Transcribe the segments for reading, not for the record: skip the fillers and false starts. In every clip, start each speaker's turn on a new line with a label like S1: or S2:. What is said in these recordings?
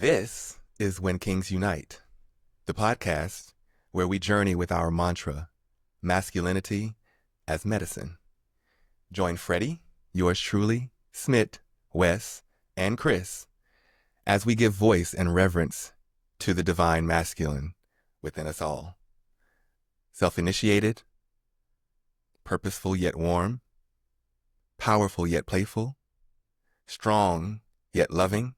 S1: This is When Kings Unite, the podcast where we journey with our mantra, masculinity as medicine. Join Freddy, yours truly, Smit, Wes, and Chris as we give voice and reverence to the divine masculine within us all. Self-initiated, purposeful yet warm, powerful yet playful, strong yet loving,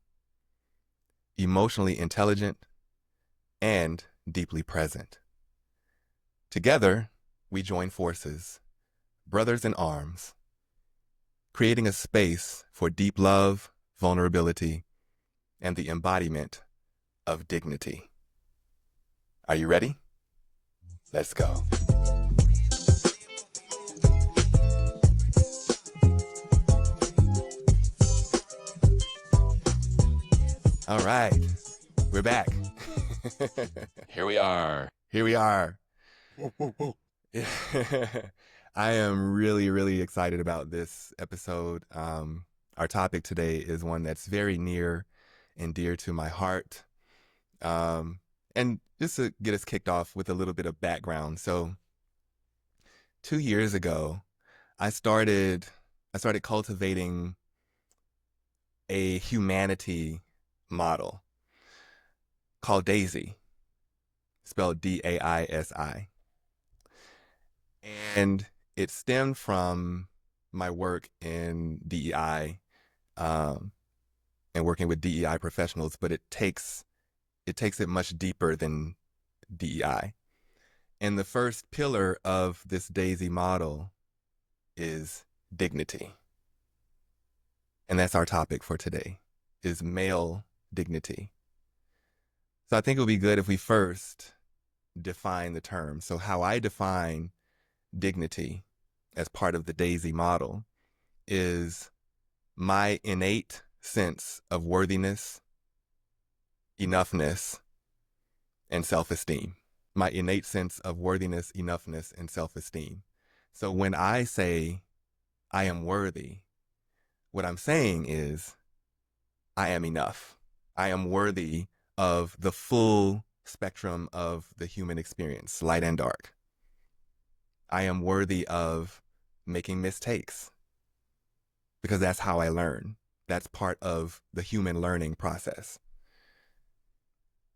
S1: emotionally intelligent, and deeply present. Together, we join forces, brothers in arms, creating a space for deep love, vulnerability, and the embodiment of dignity. Are you ready? Let's go. All right, we're back.
S2: Here we are.
S1: Here we are.
S2: Whoa, whoa, whoa.
S1: I am really excited about this episode. Our topic today is one that's very near and dear to my heart. And just to get us kicked off with a little bit of background. So 2 years ago, I started cultivating a humanity model called DAISY, spelled DAISI. And it stemmed from my work in DEI and working with DEI professionals, but it takes it much deeper than DEI. And the first pillar of this DAISY model is dignity. And that's our topic for today, is male dignity. So I think it would be good if we first define the term. So how I define dignity as part of the DAISY model is my innate sense of worthiness, enoughness, and self-esteem. My innate sense of worthiness, enoughness, and self-esteem. So when I say I am worthy, what I'm saying is I am enough. I am worthy of the full spectrum of the human experience, light and dark. I am worthy of making mistakes because that's how I learn. That's part of the human learning process.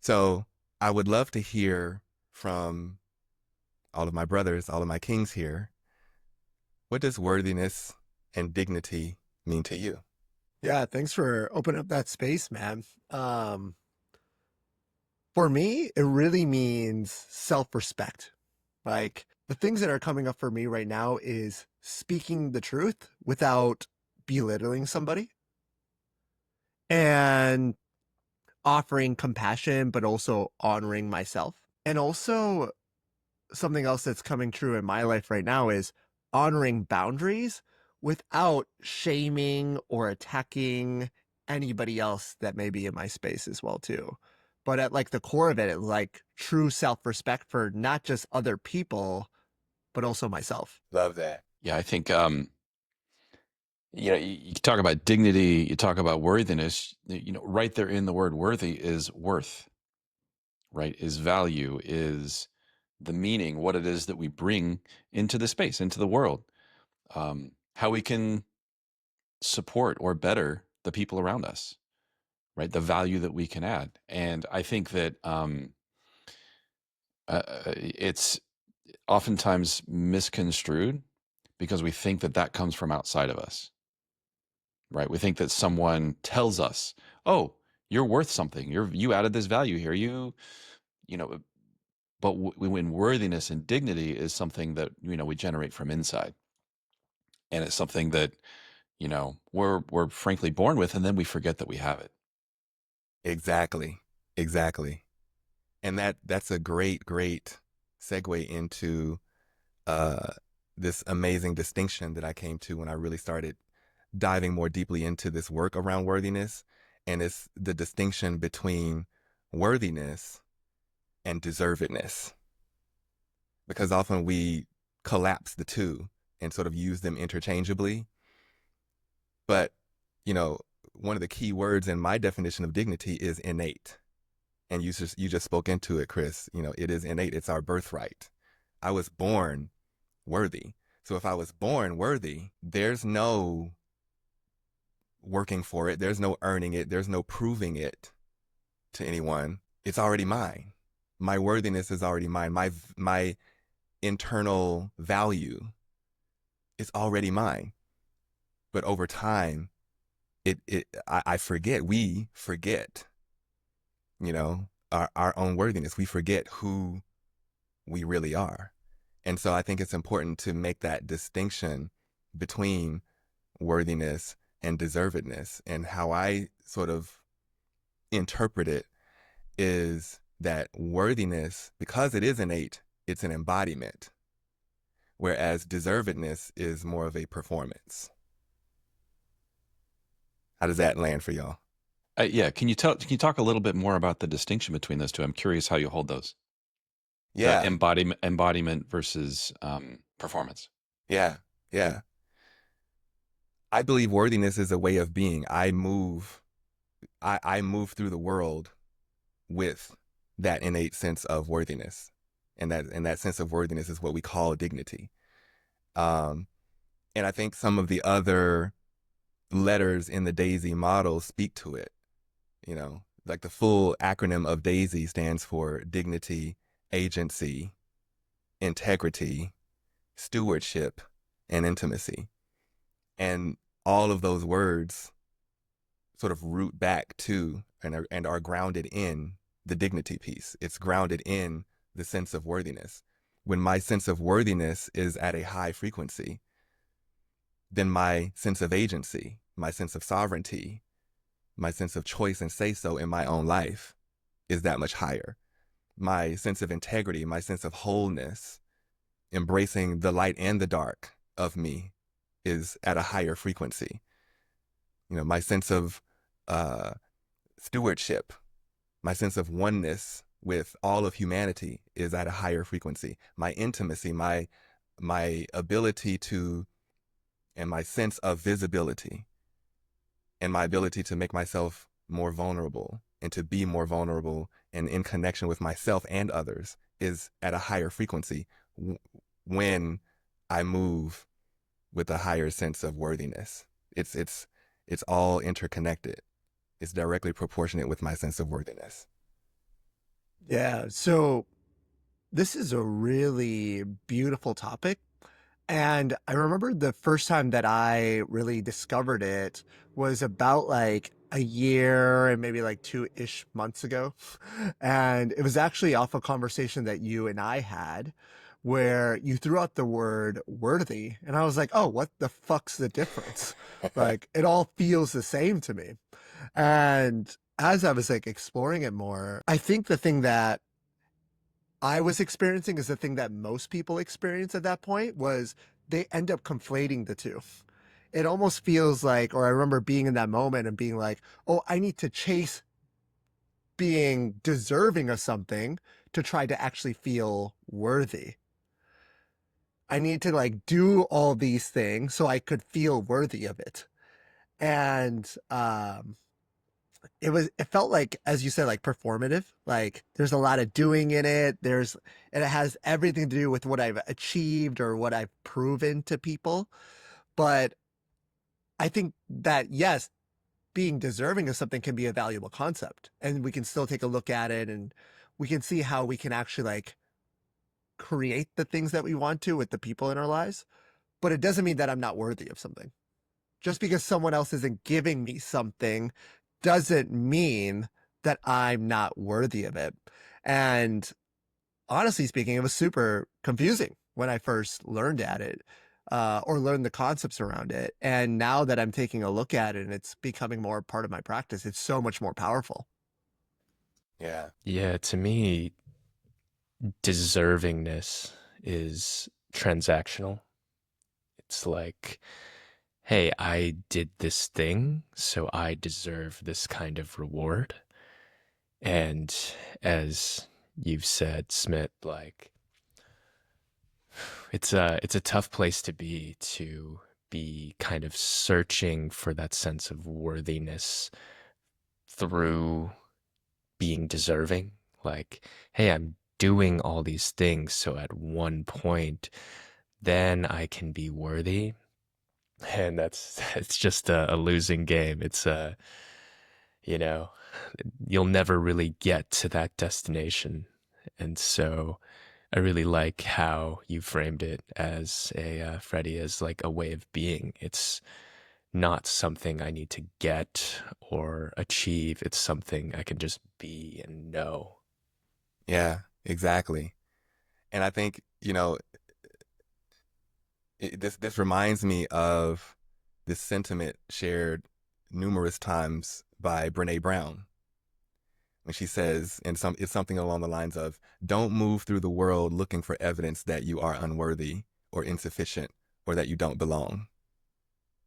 S1: So I would love to hear from all of my brothers, all of my kings here. What does worthiness and dignity mean to you?
S3: Yeah, thanks for opening up that space, man. For me, it really means self-respect. Like the things that are coming up for me right now is speaking the truth without belittling somebody and offering compassion, but also honoring myself. And also something else that's coming true in my life right now is honoring boundaries without shaming or attacking anybody else that may be in my space as well too. But at like the core of it, it's like true self-respect for not just other people, but also myself.
S1: Love that.
S2: Yeah, I think, you talk about dignity, you talk about worthiness, right there in the word worthy is worth, right? Is value, is the meaning, what it is that we bring into the space, into the world, how we can support or better the people around us, right? The value that we can add. And I think that it's oftentimes misconstrued because we think that that comes from outside of us, right? We think that someone tells us, "Oh, you're worth something. You added this value here. You know." But when worthiness and dignity is something that we generate from inside, and it's something that we're frankly born with, and then we forget that we have it.
S1: Exactly. And that's a great segue into this amazing distinction that I came to when I really started diving more deeply into this work around worthiness. And it's the distinction between worthiness and deservedness. Because often we collapse the two and sort of use them interchangeably. But, one of the key words in my definition of dignity is innate. And you just spoke into it, Chris. You know, it is innate. It's our birthright. I was born worthy. So if I was born worthy, there's no working for it. There's no earning it. There's no proving it to anyone. It's already mine. My worthiness is already mine. My internal value is already mine. But over time, I forget. We forget, you know, our own worthiness. We forget who we really are. And so I think it's important to make that distinction between worthiness and deservedness. And how I sort of interpret it is that worthiness, because it is innate, it's an embodiment, whereas deservedness is more of a performance. How does that land for y'all?
S2: Yeah, can you talk a little bit more about the distinction between those two? I'm curious how you hold those. The
S1: Yeah,
S2: embodiment versus performance.
S1: yeah, yeah. I believe worthiness is a way of being. I move through the world with that innate sense of worthiness. And that sense of worthiness is what we call dignity. Um, and I think some of the other letters in the DAISY model speak to it. You know, like the full acronym of DAISY stands for dignity, agency, integrity, stewardship, and intimacy. And all of those words sort of root back to and are grounded in the dignity piece. It's grounded in the sense of worthiness. When my sense of worthiness is at a high frequency, then my sense of agency, my sense of sovereignty, my sense of choice and say so in my own life is that much higher. My sense of integrity, my sense of wholeness, embracing the light and the dark of me is at a higher frequency. You know, my sense of stewardship, my sense of oneness with all of humanity is at a higher frequency. My intimacy, my ability to, and my sense of visibility, and my ability to make myself more vulnerable and to be more vulnerable and in connection with myself and others is at a higher frequency when I move with a higher sense of worthiness. It's all interconnected. It's directly proportionate with my sense of worthiness.
S3: Yeah. So this is a really beautiful topic. And I remember the first time that I really discovered it was about like a year and maybe like 2-ish months ago. And it was actually off a conversation that you and I had where you threw out the word worthy. And I was like, oh, what the fuck's the difference? Like, it all feels the same to me. And as I was like exploring it more, I think the thing that I was experiencing is the thing that most people experience at that point was they end up conflating the two. It almost feels like, or I remember being in that moment and being like, oh, I need to chase being deserving of something to try to actually feel worthy. I need to like do all these things so I could feel worthy of it. And it felt like, as you said, like performative. Like there's a lot of doing in it. And it has everything to do with what I've achieved or what I've proven to people. But I think that yes, being deserving of something can be a valuable concept, and we can still take a look at it, and we can see how we can actually like create the things that we want to with the people in our lives. But it doesn't mean that I'm not worthy of something. Just because someone else isn't giving me something doesn't mean that I'm not worthy of it. And honestly speaking, it was super confusing when I first learned at it, or learned the concepts around it. And now that I'm taking a look at it and it's becoming more part of my practice, it's so much more powerful.
S1: Yeah.
S4: Yeah, to me, deservingness is transactional. It's like, hey, I did this thing, so I deserve this kind of reward. And as you've said, Smit, like it's a tough place to be kind of searching for that sense of worthiness through being deserving. Like, hey, I'm doing all these things, so at one point, then I can be worthy. And it's just a losing game. It's you know, you'll never really get to that destination. And so I really like how you framed it as Freddy, as like a way of being. It's not something I need to get or achieve. It's something I can just be and know.
S1: Yeah, exactly. And I think, this reminds me of this sentiment shared numerous times by Brene Brown when she says, it's something along the lines of, don't move through the world looking for evidence that you are unworthy or insufficient or that you don't belong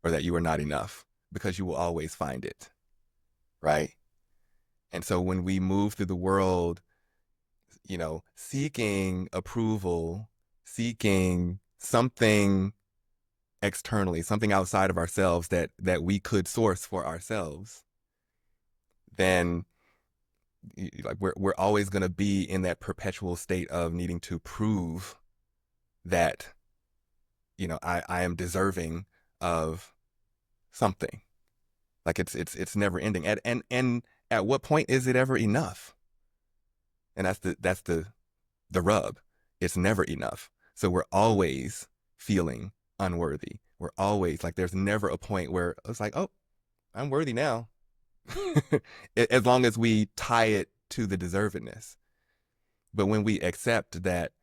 S1: or that you are not enough, because you will always find it, right? And so when we move through the world, seeking approval, seeking something externally, something outside of ourselves that we could source for ourselves, then like we're always going to be in that perpetual state of needing to prove that I am deserving of something. Like it's never ending. And at what point is it ever enough? And that's the rub. It's never enough. So we're always feeling unworthy. We're always like, there's never a point where it's like, oh, I'm worthy now. As long as we tie it to the deservedness. But when we accept that,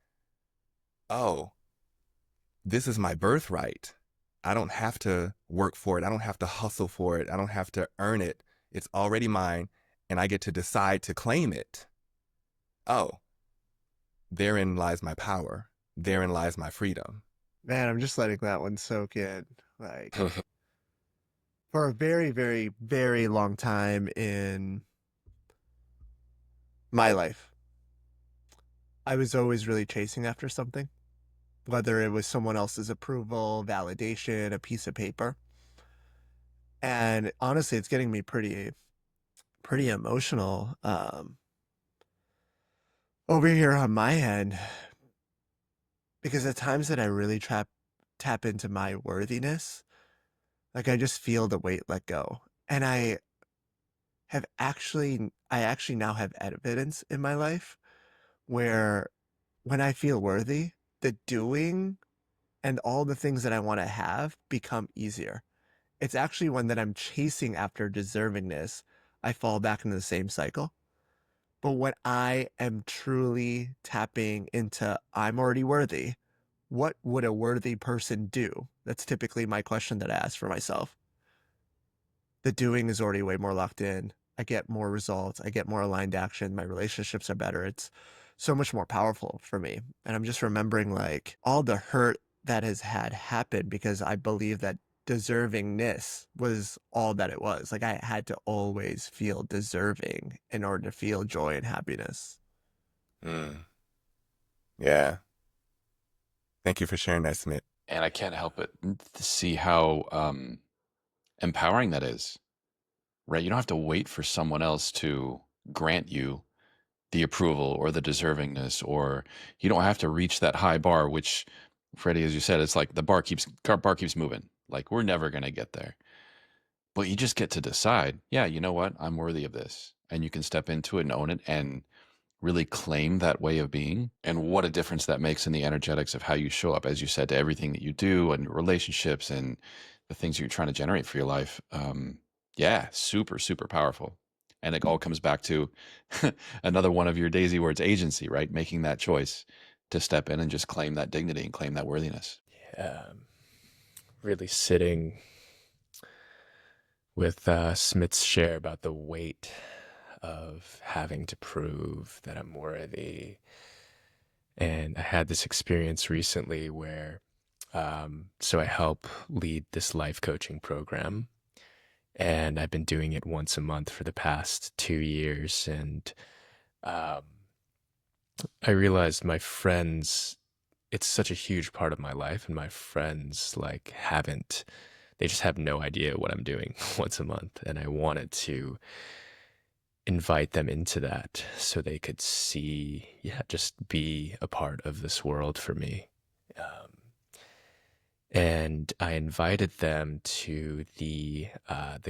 S1: oh, this is my birthright, I don't have to work for it. I don't have to hustle for it. I don't have to earn it. It's already mine, and I get to decide to claim it. Oh, therein lies my power. Therein lies my freedom.
S3: Man, I'm just letting that one soak in. Like, for a very, very, very long time in my life, I was always really chasing after something, whether it was someone else's approval, validation, a piece of paper. And honestly, it's getting me pretty emotional over here on my end, because at times that I really tap into my worthiness, like I just feel the weight let go. And I actually now have evidence in my life where when I feel worthy, the doing and all the things that I want to have become easier. It's actually when that I'm chasing after deservingness, I fall back into the same cycle. But when I am truly tapping into I'm already worthy, what would a worthy person do? That's typically my question that I ask for myself. The doing is already way more locked in. I get more results. I get more aligned action. My relationships are better. It's so much more powerful for me. And I'm just remembering like all the hurt that has had happened because I believe that deservingness was all that it was. Like I had to always feel deserving in order to feel joy and happiness.
S1: Mm. Yeah. Thank you for sharing that, Smit.
S2: And I can't help but see how empowering that is, right? You don't have to wait for someone else to grant you the approval or the deservingness, or you don't have to reach that high bar, which, Freddie, as you said, it's like the bar keeps moving. Like we're never going to get there. But you just get to decide, yeah, you know what? I'm worthy of this. And you can step into it and own it and really claim that way of being. And what a difference that makes in the energetics of how you show up, as you said, to everything that you do and your relationships and the things you're trying to generate for your life. Yeah, super, super powerful. And it all comes back to another one of your Daisy words, agency, right? Making that choice to step in and just claim that dignity and claim that worthiness.
S4: Yeah, really sitting with Smith's share about the weight of having to prove that I'm worthy. And I had this experience recently where, so I help lead this life coaching program, and I've been doing it once a month for the past 2 years. And I realized my friends it's such a huge part of my life, and my friends like haven't, they just have no idea what I'm doing once a month, and I wanted to invite them into that so they could see, yeah, just be a part of this world for me. Um, and I invited them to the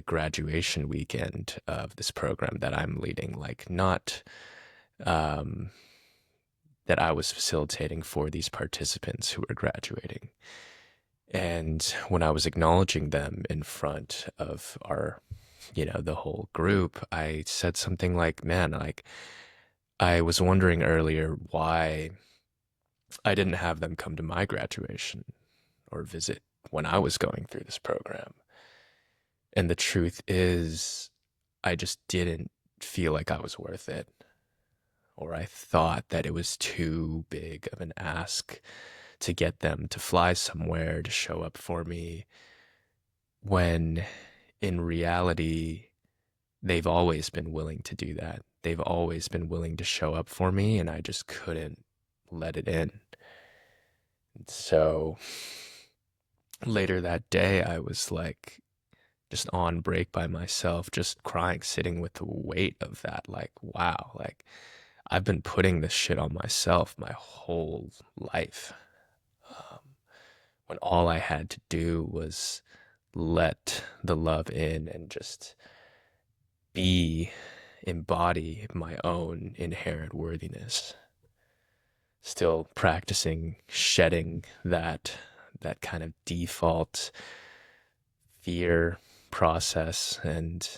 S4: graduation weekend of this program that I'm leading, like not um, that I was facilitating for these participants who were graduating. And when I was acknowledging them in front of our, the whole group, I said something like, man, like, I was wondering earlier why I didn't have them come to my graduation or visit when I was going through this program. And the truth is, I just didn't feel like I was worth it, or I thought that it was too big of an ask to get them to fly somewhere to show up for me, when in reality, they've always been willing to do that. They've always been willing to show up for me, and I just couldn't let it in. And so later that day, I was like, just on break by myself, just crying, sitting with the weight of that. Like, wow, like I've been putting this shit on myself my whole life. Um, when all I had to do was let the love in and just embody my own inherent worthiness. Still practicing shedding that kind of default fear process, and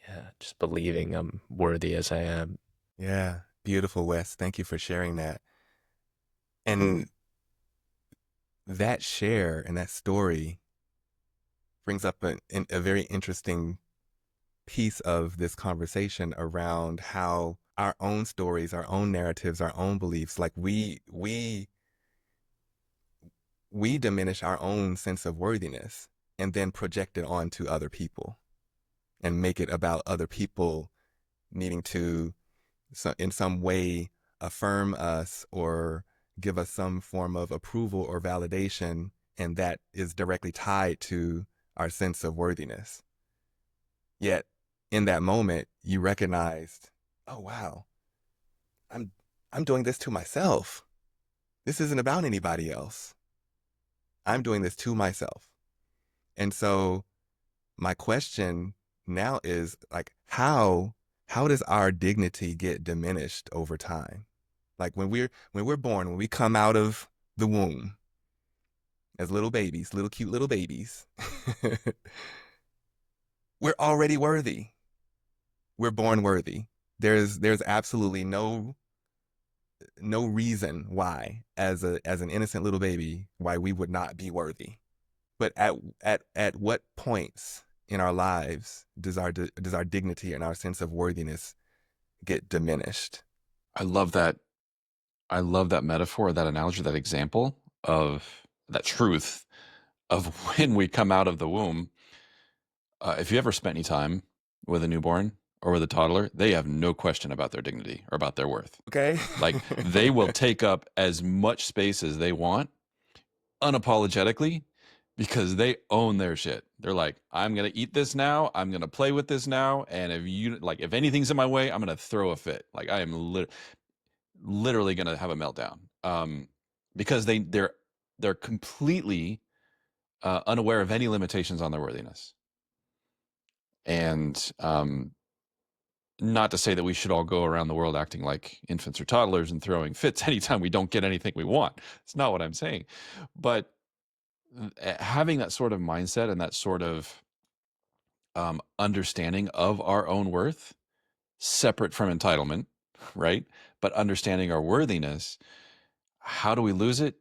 S4: yeah, just believing I'm worthy as I am.
S1: Yeah, beautiful, Wes. Thank you for sharing that. And that share and that story brings up a very interesting piece of this conversation around how our own stories, our own narratives, our own beliefs, like we diminish our own sense of worthiness and then project it onto other people and make it about other people needing to, in some way, affirm us or give us some form of approval or validation, and that is directly tied to our sense of worthiness. Yet, in that moment, you recognized, oh wow, I'm doing this to myself. This isn't about anybody else. I'm doing this to myself. And so my question now is like, how does our dignity get diminished over time? Like when we're born, when we come out of the womb as little babies, little cute little babies, we're already worthy. We're born worthy. There's absolutely no reason why, as an innocent little baby, why we would not be worthy. But at what points in our lives does our dignity and our sense of worthiness get diminished?
S2: I love that. I love that metaphor, that analogy, that example of that truth of when we come out of the womb. If you ever spent any time with a newborn or with a toddler, they have no question about their dignity or about their worth.
S1: Okay.
S2: Like they will take up as much space as they want unapologetically because they own their shit. They're like, I'm going to eat this now. I'm going to play with this now. And if anything's in my way, I'm going to throw a fit. Like I am literally going to have a meltdown. Because they're completely unaware of any limitations on their worthiness. And not to say that we should all go around the world acting like infants or toddlers and throwing fits anytime we don't get anything we want. It's not what I'm saying. But having that sort of mindset and that sort of understanding of our own worth, separate from entitlement, right? But understanding our worthiness, how do we lose it?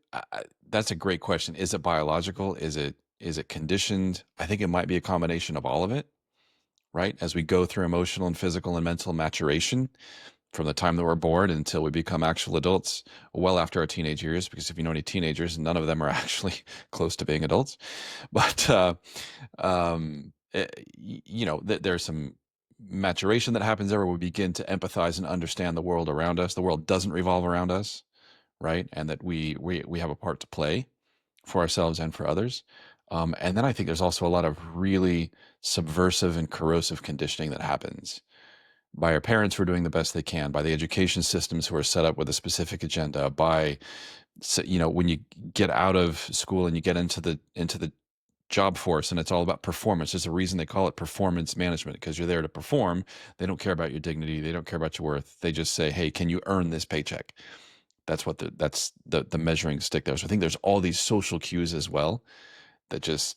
S2: That's a great question. Is it biological? Is it conditioned? I think it might be a combination of all of it, right? As we go through emotional and physical and mental maturation from the time that we're born until we become actual adults, well after our teenage years, because if you know any teenagers, none of them are actually close to being adults. But, there's some maturation that happens there where we begin to empathize and understand the world around us. The world doesn't revolve around us, right? And that we have a part to play for ourselves and for others. And then I think there's also a lot of really subversive and corrosive conditioning that happens by our parents who are doing the best they can, by the education systems who are set up with a specific agenda, by, you know, when you get out of school and you get into the job force and it's all about performance. There's a reason they call it performance management, because you're there to perform. They don't care about your dignity. They don't care about your worth. They just say, hey, can you earn this paycheck? That's what the measuring stick there. So I think there's all these social cues as well that just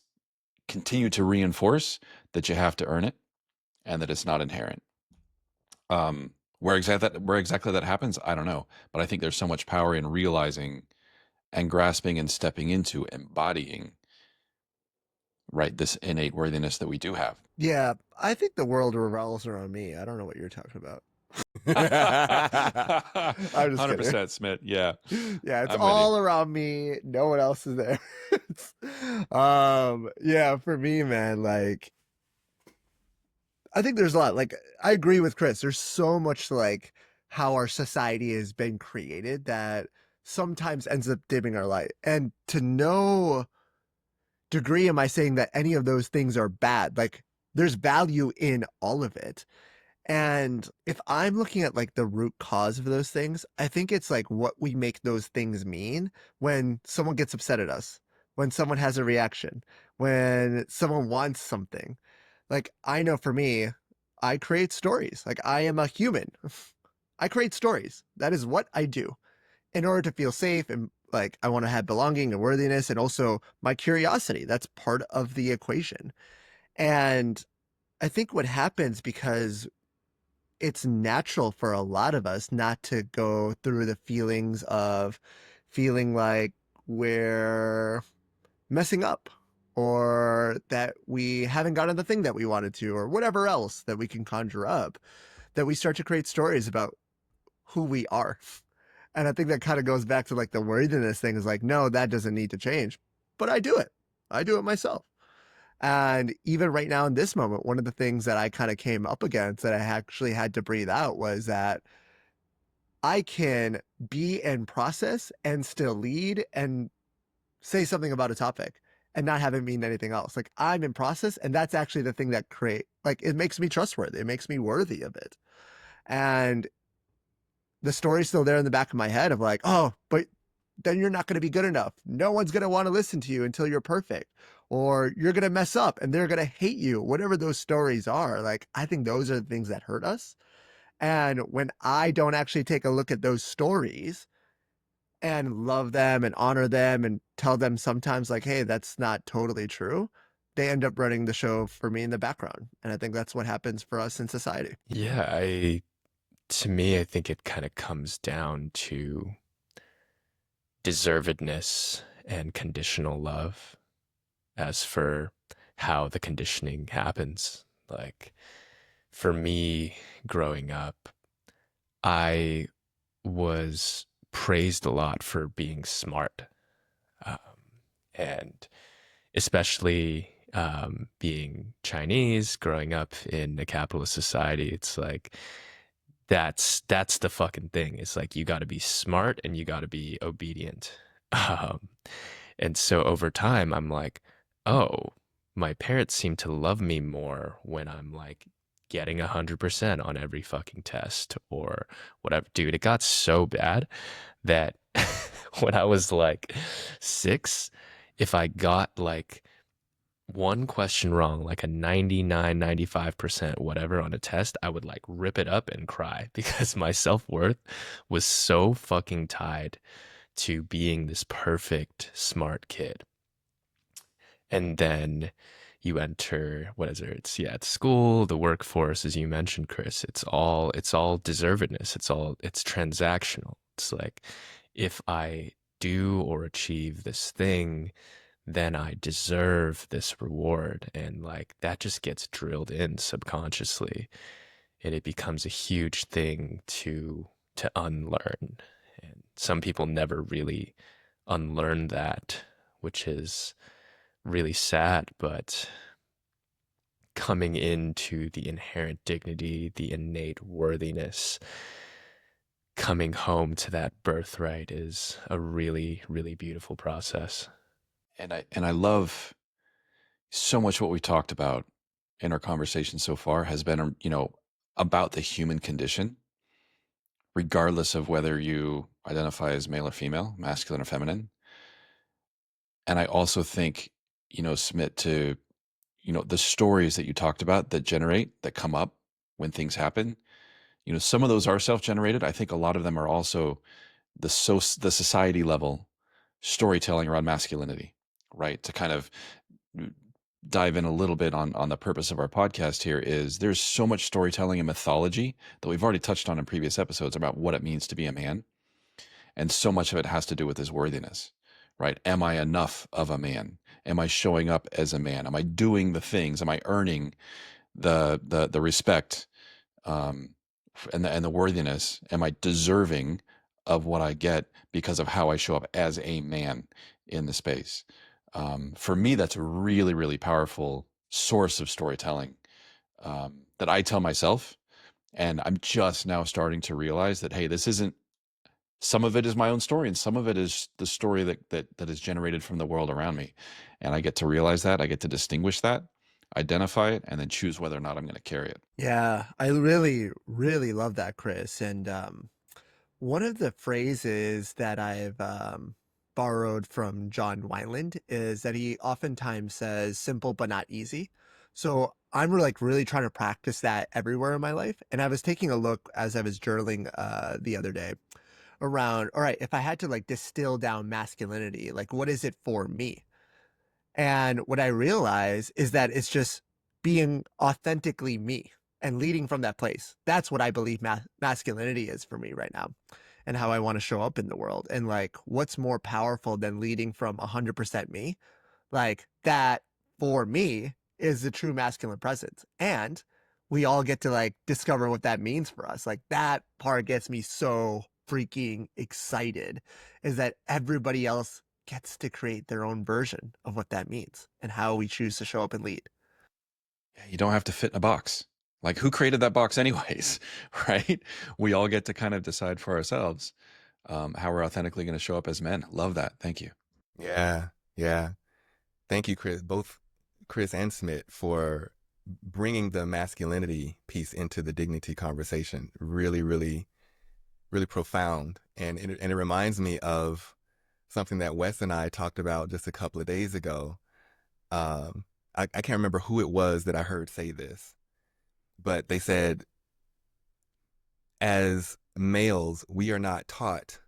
S2: continue to reinforce that you have to earn it and that it's not inherent. Where exactly that happens, I don't know. But I think there's so much power in realizing and grasping and stepping into embodying, right, this innate worthiness that we do have.
S3: Yeah, I think the world revolves around me. I don't know what you're talking about. I'm just kidding.
S2: 100% Smit. Yeah.
S3: Yeah, it's
S2: I'm with you.
S3: all around me. No one else is there. Yeah, for me, man, like I think there's a lot. Like I agree with Chris. There's so much like how our society has been created that sometimes ends up dimming our light. And to no degree am I saying that any of those things are bad. Like there's value in all of it. And if I'm looking at like the root cause of those things, I think it's like what we make those things mean when someone gets upset at us, when someone has a reaction, when someone wants something. Like I know for me, I create stories. Like I am a human. I create stories. That is what I do in order to feel safe and like I want to have belonging and worthiness and also my curiosity. That's part of the equation. And I think what happens because it's natural for a lot of us not to go through the feelings of feeling like we're messing up or that we haven't gotten the thing that we wanted to or whatever else that we can conjure up, that we start to create stories about who we are. And I think that kind of goes back to like the worthiness thing is like, no, that doesn't need to change, but I do it. I do it myself. And even right now in this moment, one of the things that I kind of came up against that I actually had to breathe out was that I can be in process and still lead and say something about a topic and not have it mean anything else. Like I'm in process, and that's actually the thing that it makes me trustworthy. It makes me worthy of it. And the story's still there in the back of my head of like, oh, but then you're not going to be good enough. No one's going to want to listen to you until you're perfect, or you're going to mess up and they're going to hate you, whatever those stories are. Like, I think those are the things that hurt us. And when I don't actually take a look at those stories and love them and honor them and tell them sometimes, like, hey, that's not totally true, they end up running the show for me in the background. And I think that's what happens for us in society.
S4: Yeah, to me, I think it kind of comes down to deservedness and conditional love. As for how the conditioning happens, like for me growing up, I was praised a lot for being smart. Um, and especially being Chinese, growing up in a capitalist society, it's like that's the fucking thing. It's like you got to be smart and you got to be obedient. Um, and so over time, I'm like, oh, my parents seem to love me more when I'm like getting 100% on every fucking test or whatever. Dude, it got so bad that when I was like 6, if I got like one question wrong, like a 99, 95%, whatever on a test, I would like rip it up and cry because my self-worth was so fucking tied to being this perfect, smart kid. And then you enter, what is it? It's school, the workforce, as you mentioned, Chris. It's all deservedness. It's transactional. It's like if I do or achieve this thing, then I deserve this reward. And like that just gets drilled in subconsciously. And it becomes a huge thing to unlearn. And some people never really unlearn that, which is really sad, but coming into the inherent dignity, the innate worthiness, coming home to that birthright is a really, really beautiful process.
S2: And I love so much what we talked about in our conversation so far has been, about the human condition, regardless of whether you identify as male or female, masculine or feminine. And I also think, Smit, to, the stories that you talked about that come up when things happen, some of those are self-generated. I think a lot of them are also the society level storytelling around masculinity, right? To kind of dive in a little bit on the purpose of our podcast here is there's so much storytelling and mythology that we've already touched on in previous episodes about what it means to be a man. And so much of it has to do with his worthiness, right? Am I enough of a man? Am I showing up as a man? Am I doing the things? Am I earning the respect and the worthiness? Am I deserving of what I get because of how I show up as a man in the space? For me, that's a really, really powerful source of storytelling that I tell myself. And I'm just now starting to realize that, hey, this isn't, some of it is my own story and some of it is the story that is generated from the world around me. And I get to realize that, I get to distinguish that, identify it, and then choose whether or not I'm going to carry it.
S3: Yeah, I really, really love that, Chris. And one of the phrases that I've borrowed from John Wineland is that he oftentimes says simple but not easy. So I'm like really trying to practice that everywhere in my life. And I was taking a look as I was journaling the other day around, all right, if I had to like distill down masculinity, like what is it for me? And what I realize is that it's just being authentically me and leading from that place. That's what I believe masculinity is for me right now and how I want to show up in the world. And like, what's more powerful than leading from 100% me? Like, that for me is the true masculine presence. And we all get to like discover what that means for us. Like, that part gets me so freaking excited, is that everybody else gets to create their own version of what that means and how we choose to show up and lead.
S2: Yeah, you don't have to fit in a box. Like, who created that box anyways, right? We all get to kind of decide for ourselves how we're authentically going to show up as men. Love that. Thank you.
S1: Yeah, yeah. Thank you, Chris, both Chris and Smit, for bringing the masculinity piece into the dignity conversation. Really, really, really profound. And it reminds me of something that Wes and I talked about just a couple of days ago. I can't remember who it was that I heard say this, but they said, as males, we are not taught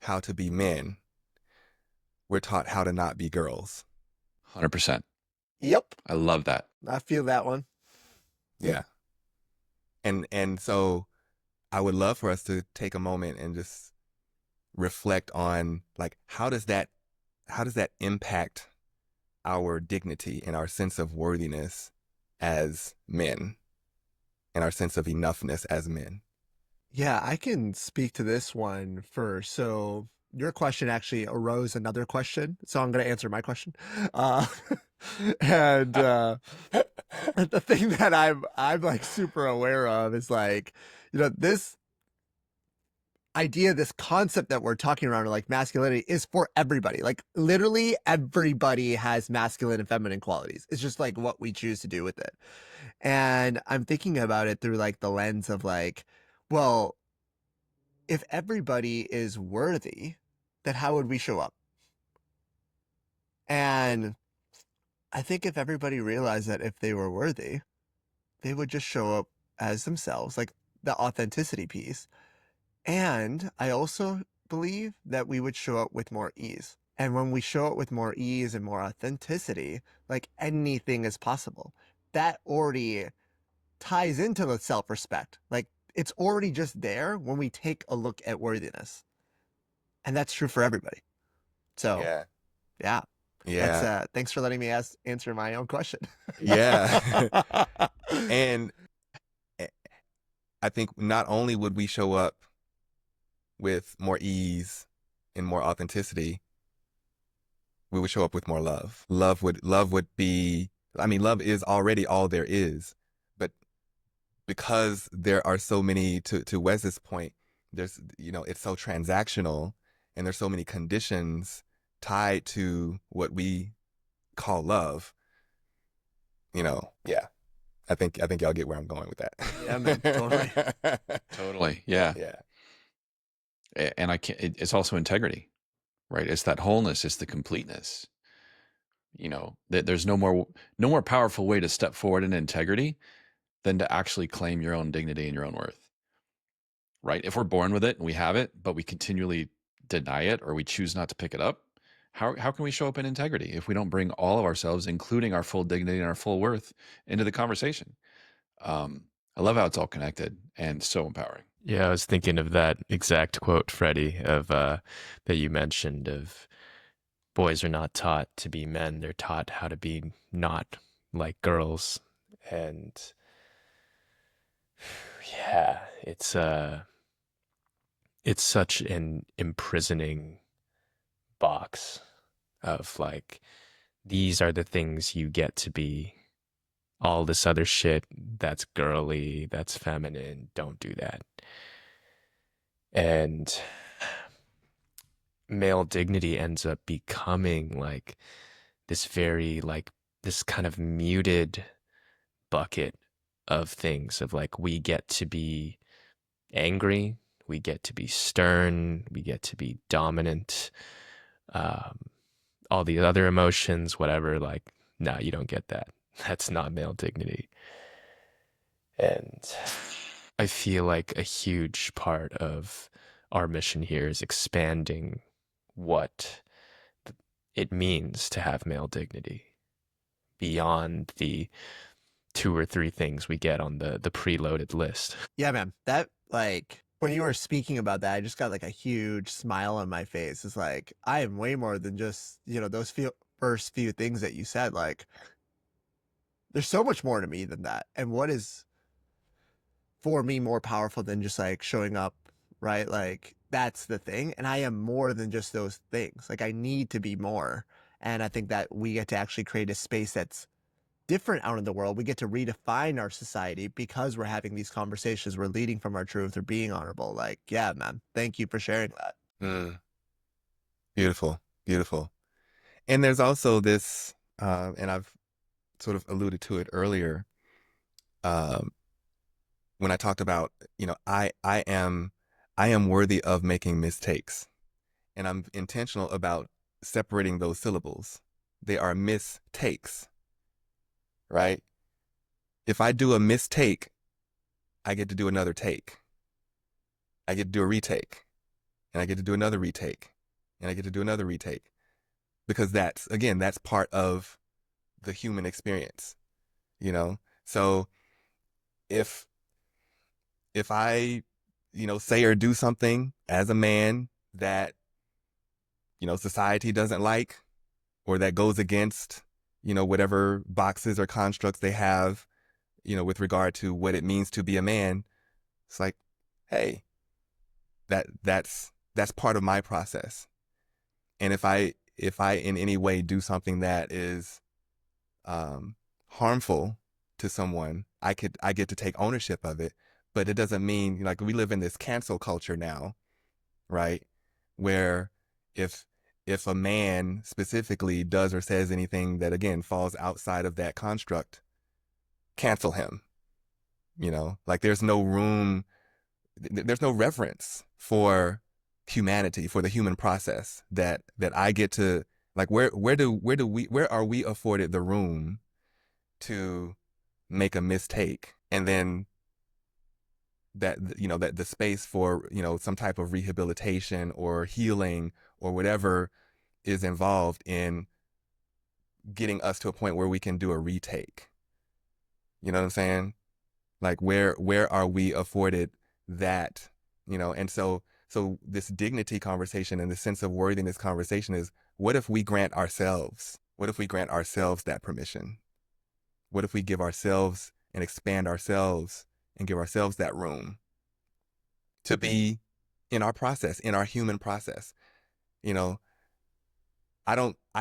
S1: how to be men. We're taught how to not be girls.
S2: 100%.
S3: Yep.
S2: I love that.
S3: I feel that one.
S1: Yeah. And so I would love for us to take a moment and just reflect on, like, how does that impact our dignity and our sense of worthiness as men and our sense of enoughness as men?
S3: Yeah, I can speak to this one first. So your question actually arose another question, so I'm going to answer my question. Uh, and the thing that I'm like super aware of is like, this idea, this concept that we're talking around, like masculinity, is for everybody. Like literally everybody has masculine and feminine qualities. It's just like what we choose to do with it. And I'm thinking about it through like the lens of like, well, if everybody is worthy, then how would we show up? And I think if everybody realized that if they were worthy, they would just show up as themselves, like the authenticity piece. And I also believe that we would show up with more ease. And when we show up with more ease and more authenticity, like anything is possible. That already ties into the self-respect. Like it's already just there when we take a look at worthiness. And that's true for everybody. So
S1: Yeah.
S3: yeah.
S1: Yeah.
S3: That's thanks for letting me answer my own question.
S1: Yeah. And I think not only would we show up with more ease and more authenticity, we would show up with more love. Love would be, I mean, love is already all there is, but because there are so many, to Wes's point, there's, it's so transactional, and there's so many conditions tied to what we call love. Yeah. I think y'all get where I'm going with that.
S3: Yeah, man, totally.
S2: Totally. Yeah.
S1: Yeah.
S2: And it's also integrity, right? It's that wholeness, it's the completeness. There's no more powerful way to step forward in integrity than to actually claim your own dignity and your own worth, right? If we're born with it and we have it, but we continually deny it or we choose not to pick it up, how can we show up in integrity if we don't bring all of ourselves, including our full dignity and our full worth, into the conversation? I love how it's all connected and so empowering.
S4: Yeah, I was thinking of that exact quote, Freddie, of that you mentioned of boys are not taught to be men, they're taught how to be not like girls. And yeah, it's such an imprisoning box of like, these are the things you get to be. All this other shit that's girly, that's feminine, don't do that. And male dignity ends up becoming like this very like this kind of muted bucket of things of like, we get to be angry, we get to be stern, we get to be dominant, um, all the other emotions, whatever. Like, no, you don't get that. That's not male dignity. And I feel like a huge part of our mission here is expanding what it means to have male dignity beyond the 2 or 3 things we get on the preloaded list.
S3: Yeah, man. That, like, when you were speaking about that, I just got like a huge smile on my face. It's like, I am way more than just, those first few things that you said. Like, there's so much more to me than that. And what is for me more powerful than just like showing up, right? Like, that's the thing. And I am more than just those things. Like, I need to be more. And I think that we get to actually create a space that's different out in the world. We get to redefine our society because we're having these conversations. We're leading from our truth or being honorable. Like, yeah, man, thank you for sharing that.
S1: Beautiful, beautiful. And there's also this, and I've sort of alluded to it earlier, when I talked about, I am worthy of making mistakes, and I'm intentional about separating those syllables. They are mistakes, right? If I do a mistake, I get to do another take. I get to do a retake, and I get to do another retake, and I get to do another retake, because that's part of the human experience, So if I, say or do something as a man that, society doesn't like, or that goes against, whatever boxes or constructs they have, with regard to what it means to be a man, it's like, hey, that's part of my process. And if I in any way do something that is harmful to someone, I get to take ownership of it. But it doesn't mean, like, we live in this cancel culture now, right? Where if a man specifically does or says anything that, again, falls outside of that construct, cancel him. Like, there's no room, there's no reverence for humanity, for the human process that I get to, like, where are we afforded the room to make a mistake, and then that, that the space for, some type of rehabilitation or healing or whatever is involved in getting us to a point where we can do a retake. You know what I'm saying? Like, where are we afforded that? And so this dignity conversation and the sense of worthiness conversation is, what if we grant ourselves that permission? What if we give ourselves and expand ourselves and give ourselves that room to be in our process, in our human process? I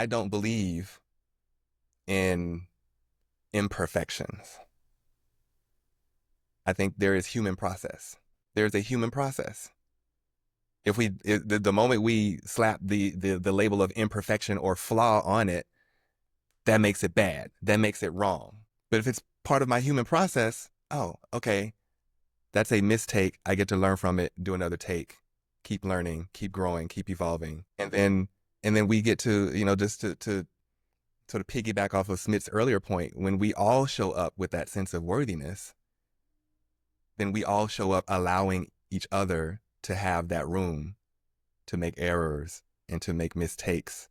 S1: don't believe in imperfections. I think there is human process. There's a human process. The moment we slap the label of imperfection or flaw on it, that makes it bad. That makes it wrong. But if it's part of my human process, oh, okay, that's a mistake. I get to learn from it, do another take, keep learning, keep growing, keep evolving. And then we get to, just to sort of piggyback off of Smit's earlier point, when we all show up with that sense of worthiness, then we all show up allowing each other to have that room to make errors and to make mistakes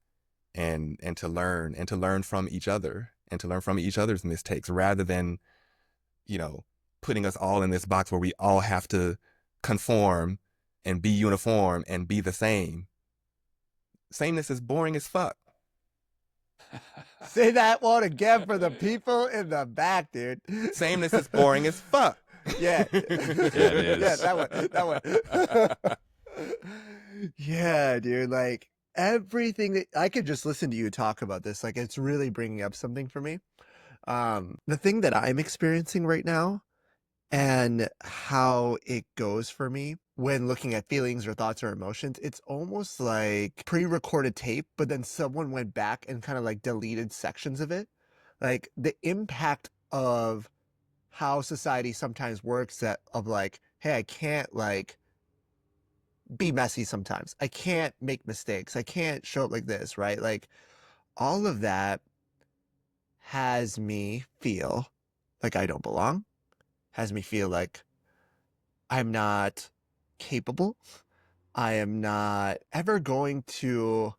S1: and to learn from each other and to learn from each other's mistakes, rather than, putting us all in this box where we all have to conform and be uniform and be the same. Sameness is boring as fuck.
S3: Say that one again for the people in the back, dude.
S1: Sameness is boring as fuck.
S3: Yeah.
S2: Yeah, it is.
S3: Yeah, that one. Yeah, dude. Like, everything that I could just listen to you talk about this, like, it's really bringing up something for me. The thing that I'm experiencing right now and how it goes for me when looking at feelings or thoughts or emotions, it's almost like pre-recorded tape, but then someone went back and kind of like deleted sections of it. Like, the impact of how society sometimes works, that of like, hey, I can't like be messy sometimes. I can't make mistakes. I can't show up like this, right? Like, all of that has me feel like I don't belong, has me feel like I'm not capable. I am not ever going to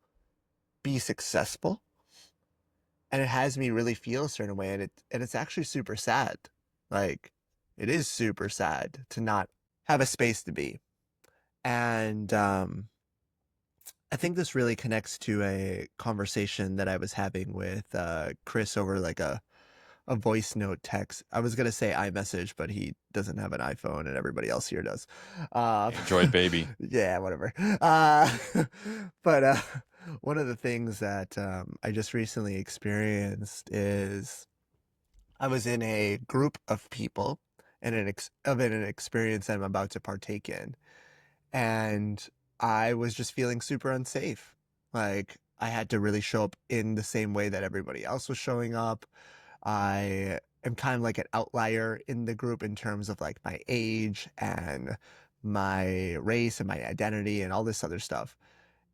S3: be successful. And it has me really feel a certain way. And it's actually super sad. Like, it is super sad to not have a space to be. And I think this really connects to a conversation that I was having with Chris over like a voice note text. I was going to say iMessage, but he doesn't have an iPhone and everybody else here does.
S2: Android baby.
S3: Yeah, whatever. But one of the things that I just recently experienced is I was in a group of people and an experience I'm about to partake in. And I was just feeling super unsafe. Like, I had to really show up in the same way that everybody else was showing up. I am kind of like an outlier in the group in terms of like my age and my race and my identity and all this other stuff.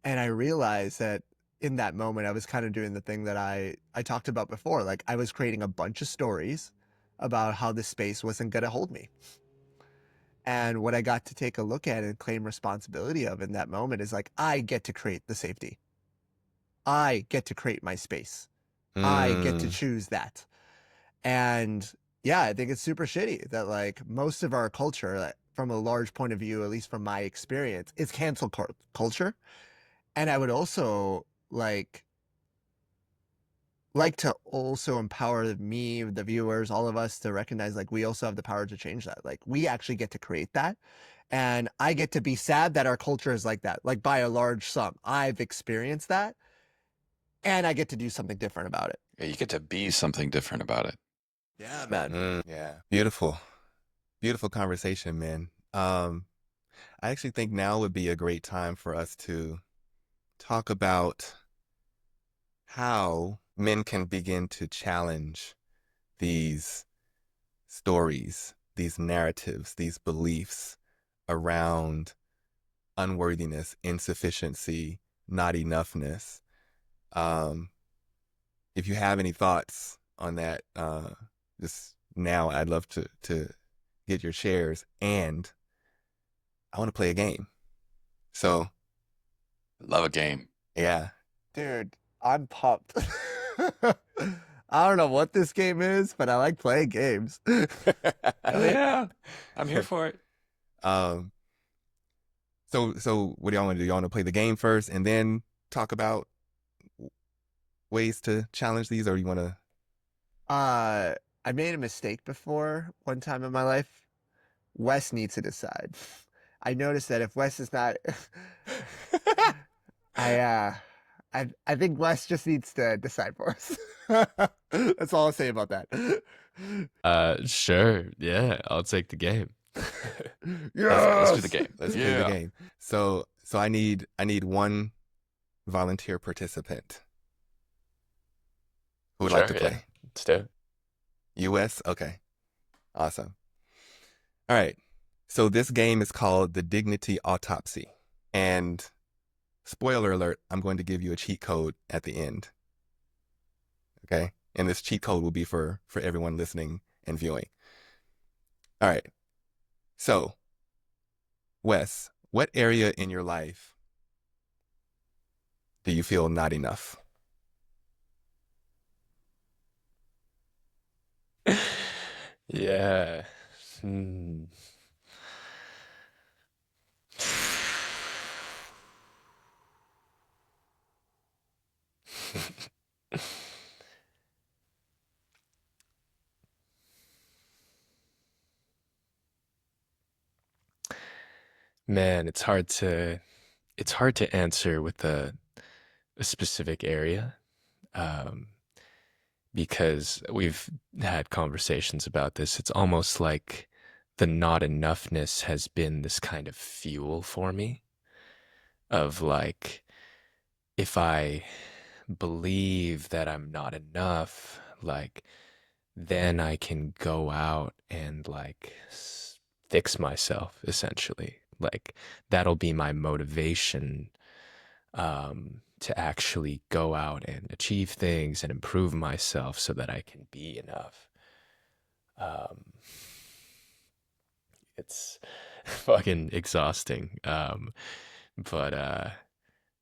S3: And I realized that in that moment, I was kind of doing the thing that I talked about before. Like, I was creating a bunch of stories about how this space wasn't going to hold me. And what I got to take a look at and claim responsibility of in that moment is like, I get to create the safety. I get to create my space. I get to choose that. And yeah, I think it's super shitty that like most of our culture, like, from a large point of view, at least from my experience, is cancel culture. And I would also like to also empower me, the viewers, all of us, to recognize like we also have the power to change that. Like, we actually get to create that. And I get to be sad that our culture is like that, like by a large sum. I've experienced that and I get to do something different about it.
S2: Yeah, you get to be something different about it.
S3: Yeah, man.
S1: Yeah. Beautiful. Beautiful conversation, man. I actually think now would be a great time for us to talk about how men can begin to challenge these stories, these narratives, these beliefs around unworthiness, insufficiency, not enoughness. If you have any thoughts on that, just now, I'd love to get your shares, and I want to play a game. So,
S2: Love a game.
S1: yeah.
S3: Dude, I'm pumped. I don't know what this game is, but I like playing games.
S2: Hell yeah. I'm here for it.
S1: So what do y'all want to do? Y'all want to play the game first and then talk about ways to challenge these, or you want to?
S3: I made a mistake before one time in my life. Wes needs to decide. I noticed that if Wes is not, I think Wes just needs to decide for us. That's all I'll say about that.
S4: Sure. Yeah, I'll take the game.
S2: Let's do the game.
S1: Let's play the game. So So I need one volunteer participant who would like
S4: Sure,
S1: to
S4: yeah.
S1: play.
S4: Let's do it.
S1: US? Okay. Awesome. All right. So this game is called the Dignity Autopsy. And spoiler alert, I'm going to give you a cheat code at the end. Okay? And this cheat code will be for everyone listening and viewing. All right. So, Wes, what area in your life do you feel not enough?
S4: Yeah. Hmm. Man, it's hard to answer with a specific area, um, because we've had conversations about this. It's almost like the not enoughness has been this kind of fuel for me of like, if I believe that I'm not enough, like, then I can go out and like fix myself essentially. Like, that'll be my motivation, to actually go out and achieve things and improve myself so that I can be enough. Um, it's fucking exhausting. But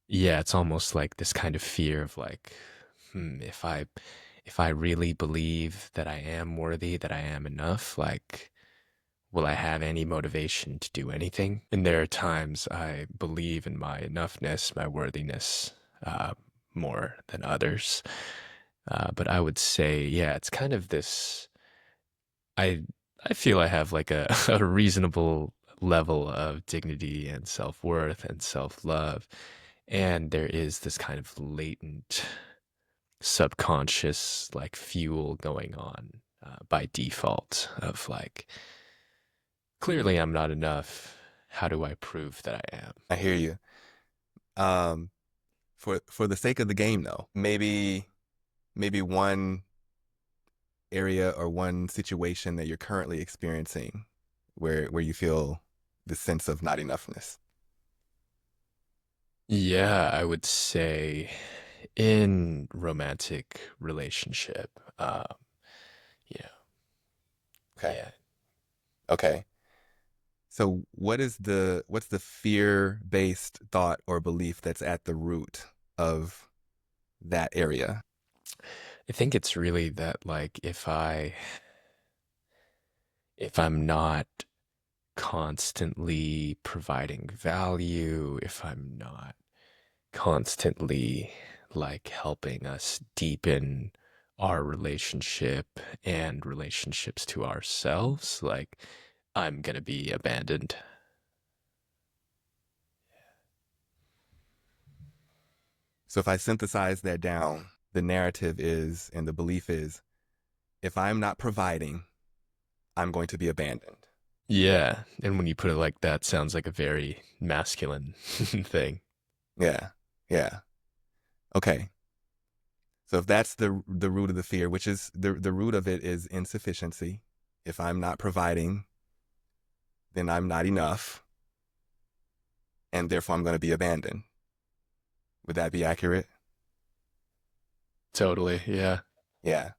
S4: yeah, it's almost like this kind of fear of like, if I really believe that I am worthy, that I am enough, like, will I have any motivation to do anything? And there are times I believe in my enoughness, my worthiness, uh, more than others. But I would say, yeah, it's kind of this. I I feel I have like a, a reasonable level of dignity and self-worth and self-love. And there is this kind of latent subconscious like fuel going on, by default of like, clearly I'm not enough. How do I prove that I am?
S1: I hear you. Um, for the sake of the game though, maybe one area or one situation that you're currently experiencing where you feel this sense of not enoughness.
S4: Yeah, I would say in romantic relationship, you know,
S1: Okay.
S4: yeah.
S1: Okay. So what's the fear-based thought or belief that's at the root of that area?
S4: I think it's really that like, if I'm not constantly providing value, if I'm not constantly like helping us deepen our relationship and relationships to ourselves, like, I'm gonna be abandoned.
S1: So if I synthesize that down, the narrative is and the belief is if I'm not providing, I'm going to be abandoned.
S4: Yeah, and when you put it like that, sounds like a very masculine thing.
S1: Yeah. Yeah. Okay. So if that's the root of the fear, which is the root of it is insufficiency. If I'm not providing, then I'm not enough, and therefore I'm going to be abandoned. Would that be accurate?
S4: Totally, yeah.
S1: Yeah.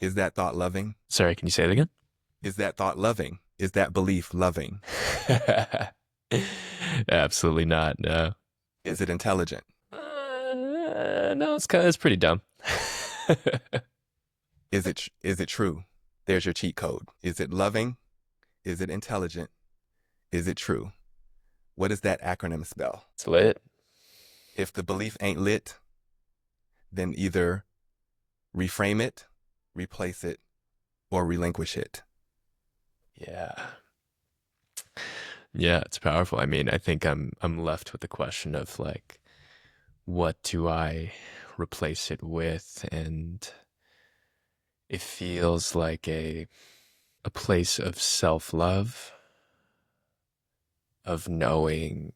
S1: Is that thought loving?
S4: Sorry, can you say it again?
S1: Is that thought loving? Is that belief loving?
S4: Absolutely not, no.
S1: Is it intelligent?
S4: No, it's pretty dumb.
S1: Is it true? There's your cheat code. Is it loving? Is it intelligent? Is it true? What does that acronym spell?
S4: It's lit.
S1: If the belief ain't lit, then either reframe it, replace it, or relinquish it.
S4: Yeah. Yeah, it's powerful. I mean, I think I'm left with the question of like, what do I replace it with? And it feels like a place of self-love, of knowing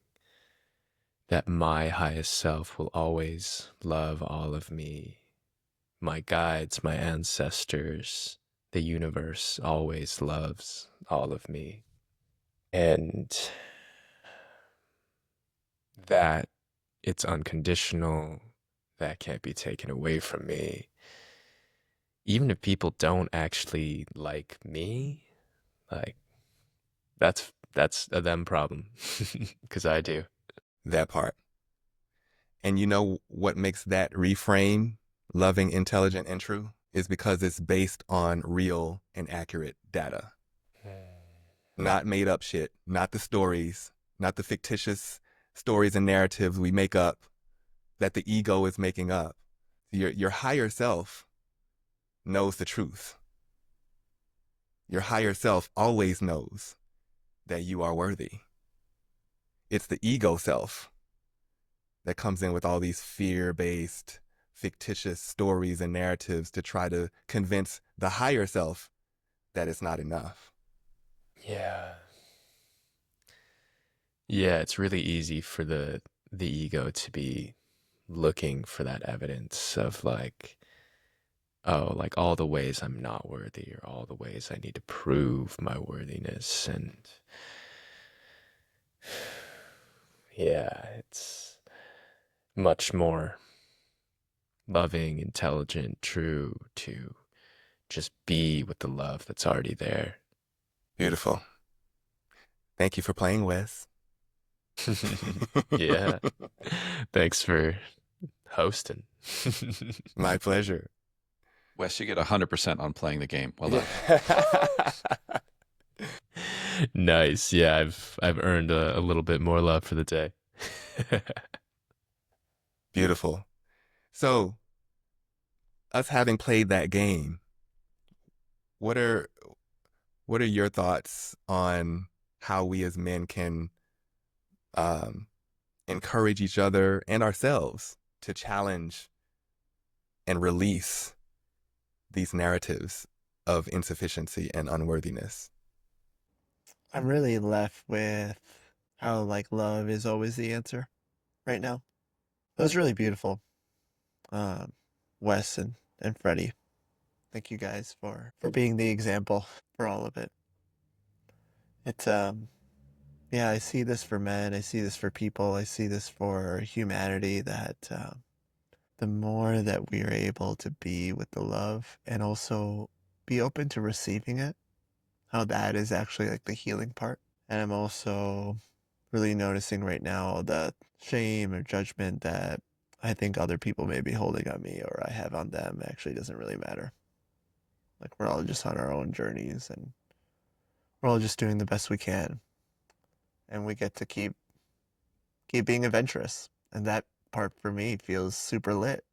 S4: that my highest self will always love all of me. My guides, my ancestors, the universe always loves all of me. And that it's unconditional, that can't be taken away from me. Even if people don't actually like me, like that's a them problem because I do.
S1: That part. And you know what makes that reframe loving, intelligent, and true is because it's based on real and accurate data, not made up shit, not the stories, not the fictitious stories and narratives we make up that the ego is making up. Your higher self knows the truth. Your higher self always knows that you are worthy. It's the ego self that comes in with all these fear-based, fictitious stories and narratives to try to convince the higher self that it's not enough.
S4: Yeah. Yeah, it's really easy for the ego to be looking for that evidence of like, oh, like all the ways I'm not worthy or all the ways I need to prove my worthiness. And yeah, it's much more loving, intelligent, true to just be with the love that's already there.
S1: Beautiful. Thank you for playing, Wes.
S4: Yeah. Thanks for hosting.
S1: My pleasure.
S2: Wes, you get 100% on playing the game. Well done.
S4: Nice. Yeah, I've earned a little bit more love for the day.
S1: Beautiful. So, us having played that game, what are your thoughts on how we as men can encourage each other and ourselves to challenge and release these narratives of insufficiency and unworthiness?
S3: I'm really left with how like love is always the answer right now. It was really beautiful. Wes and Freddy. Thank you guys for being the example for all of it. It's yeah, I see this for men, I see this for people, I see this for humanity that the more that we are able to be with the love and also be open to receiving it, how that is actually like the healing part. And I'm also really noticing right now the shame or judgment that I think other people may be holding on me or I have on them actually doesn't really matter. Like we're all just on our own journeys and we're all just doing the best we can. And we get to keep being adventurous. And that part for me feels super lit.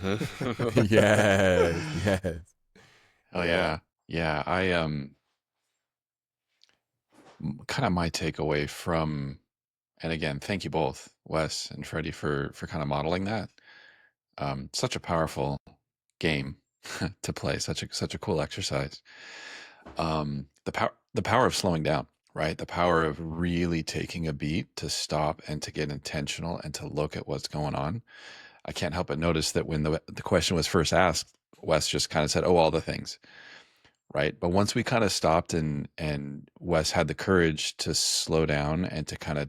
S1: Yes, yes.
S2: Oh yeah. Yeah. I kind of my takeaway from, and again, thank you both, Wes and Freddie, for kind of modeling that. Such a powerful game to play, such a cool exercise. The power of slowing down, right? The power of really taking a beat to stop and to get intentional and to look at what's going on. I can't help but notice that when the question was first asked, Wes just kind of said, "Oh, all the things." Right. But once we kind of stopped and Wes had the courage to slow down and to kind of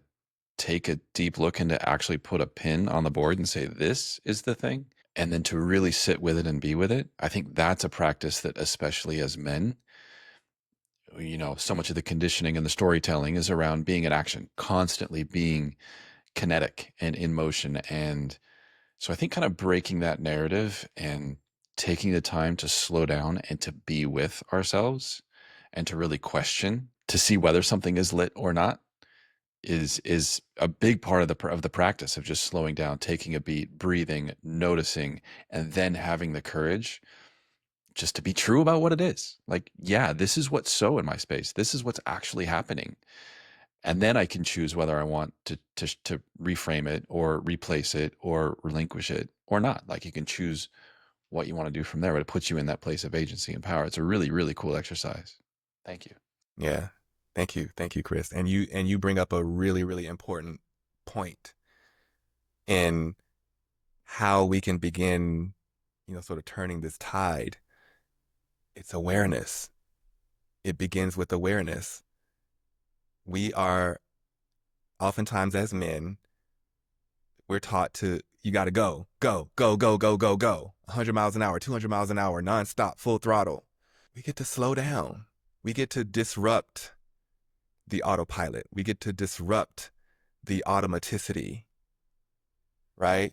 S2: take a deep look and to actually put a pin on the board and say, this is the thing. And then to really sit with it and be with it. I think that's a practice that, especially as men, so much of the conditioning and the storytelling is around being in action, constantly being kinetic and in motion. And so I think kind of breaking that narrative and taking the time to slow down and to be with ourselves and to really question to see whether something is lit or not is a big part of the practice of just slowing down, taking a beat, breathing, noticing, and then having the courage just to be true about what it is. Like, yeah, this is what's so in my space. This is what's actually happening. And then I can choose whether I want to reframe it or replace it or relinquish it or not. Like you can choose what you want to do from there, but it puts you in that place of agency and power. It's a really, really cool exercise. Thank you.
S1: Yeah. Thank you, Chris. And you bring up a really, really important point in how we can begin, sort of turning this tide. It's awareness. It begins with awareness. We are oftentimes as men, we're taught to, you got to go, go, go, go, go, go, go. 100 miles an hour, 200 miles an hour, nonstop, full throttle. We get to slow down. We get to disrupt the autopilot. We get to disrupt the automaticity, right?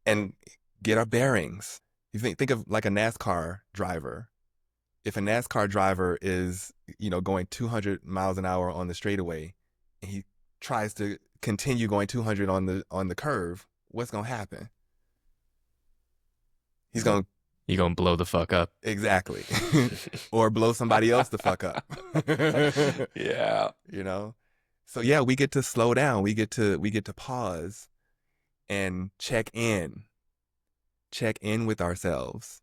S1: And get our bearings. You think of like a NASCAR driver. If a NASCAR driver is, going 200 miles an hour on the straightaway, and he tries to continue going 200 on the curve, what's going to happen? He's going to
S4: You're going to blow the fuck up.
S1: exactly. Or blow somebody else the fuck up.
S2: Yeah.
S1: So yeah, we get to slow down. We get to pause and check in with ourselves.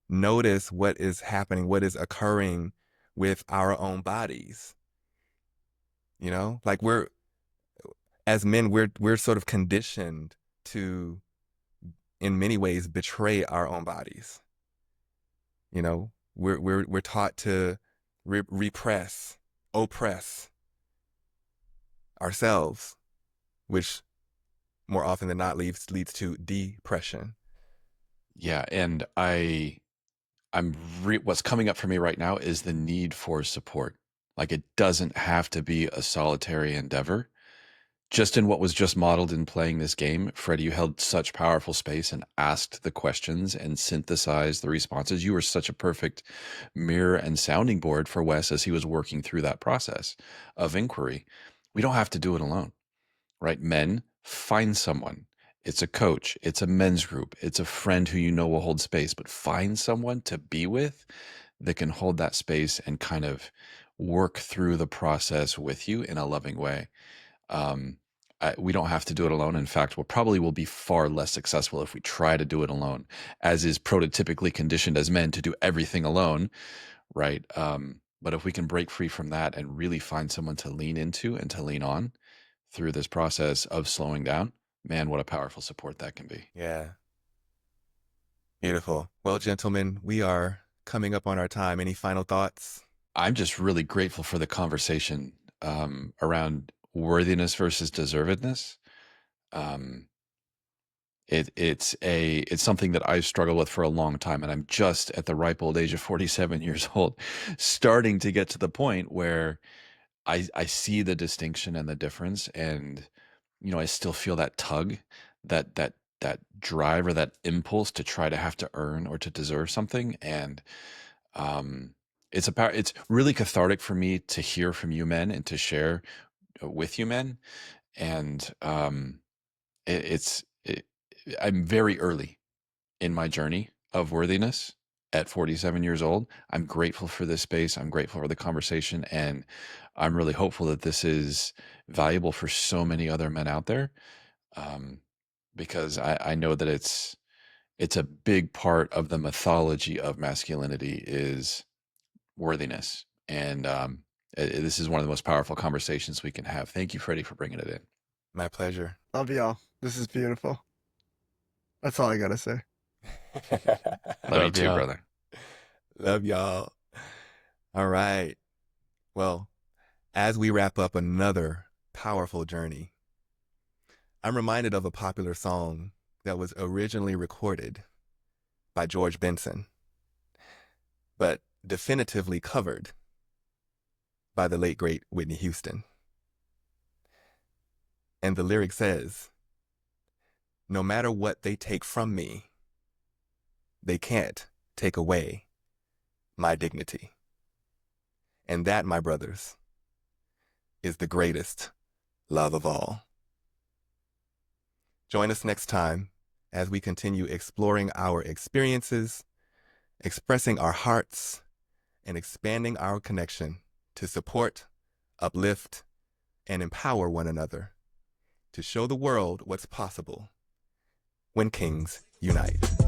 S1: Notice what is happening, what is occurring with our own bodies. Like as men, we're sort of conditioned to, in many ways, betray our own bodies. We're taught to repress, oppress ourselves, which more often than not leads to depression.
S2: Yeah. And what's coming up for me right now is the need for support. Like, it doesn't have to be a solitary endeavor. Just in what was just modeled in playing this game, Freddy, you held such powerful space and asked the questions and synthesized the responses. You were such a perfect mirror and sounding board for Wes as he was working through that process of inquiry. We don't have to do it alone, right? Men, find someone. It's a coach, it's a men's group, it's a friend who will hold space, but find someone to be with that can hold that space and kind of work through the process with you in a loving way. We don't have to do it alone. In fact, will be far less successful if we try to do it alone, as is prototypically conditioned as men to do everything alone, right? But if we can break free from that and really find someone to lean into and to lean on through this process of slowing down, man, what a powerful support that can be.
S1: Yeah. Beautiful. Well, gentlemen, we are coming up on our time. Any final thoughts?
S2: I'm just really grateful for the conversation around worthiness versus deservedness. It's something that I've struggled with for a long time, and I'm just at the ripe old age of 47 years old, starting to get to the point where I see the distinction and the difference, and I still feel that tug, that drive or that impulse to try to have to earn or to deserve something, and it's really cathartic for me to hear from you men and to share with you men, and I'm very early in my journey of worthiness at 47 years old. I'm grateful for this space. I'm grateful for the conversation, and I'm really hopeful that this is valuable for so many other men out there, because I know that it's a big part of the mythology of masculinity is worthiness, and this is one of the most powerful conversations we can have. Thank you, Freddie, for bringing it in.
S1: My pleasure.
S3: Love y'all. This is beautiful. That's all I gotta say.
S2: Love you too,
S4: y'all.
S2: brother.
S1: Love y'all. All right. Well, as we wrap up another powerful journey, I'm reminded of a popular song that was originally recorded by George Benson, but definitively covered by the late, great Whitney Houston. And the lyric says, "No matter what they take from me, they can't take away my dignity." And that, my brothers, is the greatest love of all. Join us next time as we continue exploring our experiences, expressing our hearts, and expanding our connection to support, uplift, and empower one another to show the world what's possible when kings unite.